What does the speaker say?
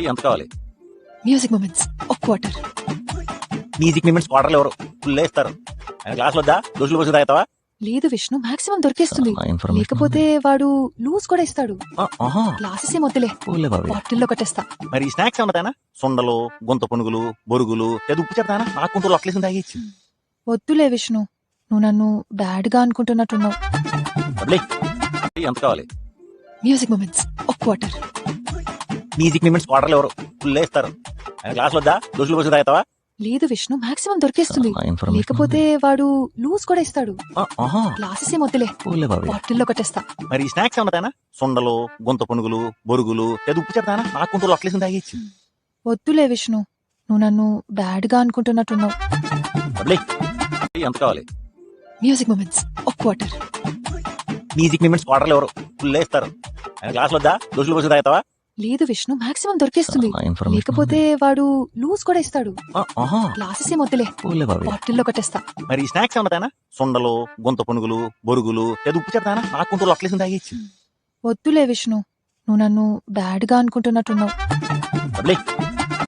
ఎంత కావాలి? Music moments ఒక క్వార్టర్. మ్యూజిక్ మూమెంట్స్ క్వార్టర్లు ఎవరు ఫుల్ వేస్తారు. ఆయన క్లాస్ వద్దా దోషులు పోసి తాగుతావా? లేదు విష్ణు, మాక్సిమం దొరికేస్తుంది. లేకపోతే వాడు లూజ్ కూడా ఇస్తాడు. క్లాసెస్ ఏం వద్దులే, బాటిల్లో కట్టేస్తా. మరి స్నాక్స్ ఏమన్నా? సొండలు, గొంత పునుగులు, బొరుగులు, ఉప్పు చెప్తానా? నా కుంటూ అట్లేసి తాగేచ్చు. వద్దులే విష్ణు, నువ్వు నన్ను బ్యాడ్ గా అనుకుంటున్నట్టున్నావు. ఎంత కావాలి? మ్యూజిక్ మూమెంట్స్ ఒక క్వార్టర్. మ్యూజిక్ మూమెంట్స్ క్వార్టర్లు ఎవరు ఫుల్ వేస్తారు. ఆయన క్లాస్ వద్దా దోషులు పోసి తాగుతావా? లేదు విష్ణు, మాక్సిమం దొరికేస్తుంది. లేకపోతే వాడు లూజ్ కూడా ఇస్తాడు. క్లాసెస్ ఏం వద్దులే, బాటిల్లో కట్టేస్తా. మరి స్నాక్స్ ఏమన్నా? సొండలు, గొంత పునుగులు, బొరుగులు, ఉప్పు చెప్తానా? నా కుంటూ అట్లేసి తాగేచ్చు. వద్దులే విష్ణు, నువ్వు నన్ను బ్యాడ్ గా అనుకుంటున్నట్టున్నావు. ఎంత కావాలి? మ్యూజిక్ మూమెంట్స్ ఒక క్వార్టర్. మ్యూజిక్ మూమెంట్స్ క్వార్టర్లు ఎవరు ఫుల్ వేస్తారు. ఆయన క్లాస్ వద్దా దోషులు పోసి తాగుతావా? లేదు విష్ణు, మాక్సిమం దొరికేస్తుంది. లేకపోతే వాడు లూజ్ కూడా ఇస్తాడు. క్లాసెస్ ఏం వద్దులే, బాటిల్లో కట్టేస్తా. మరి స్నాక్స్ ఏమన్నా? సొండలు, గొంత పునుగులు, బొరుగులు, ఉప్పు చెప్తానా? నా కుంటూ అట్లేసి తాగేచ్చు. వద్దులే విష్ణు, నువ్వు నన్ను బ్యాడ్ గా అనుకుంటున్నట్టున్నావు.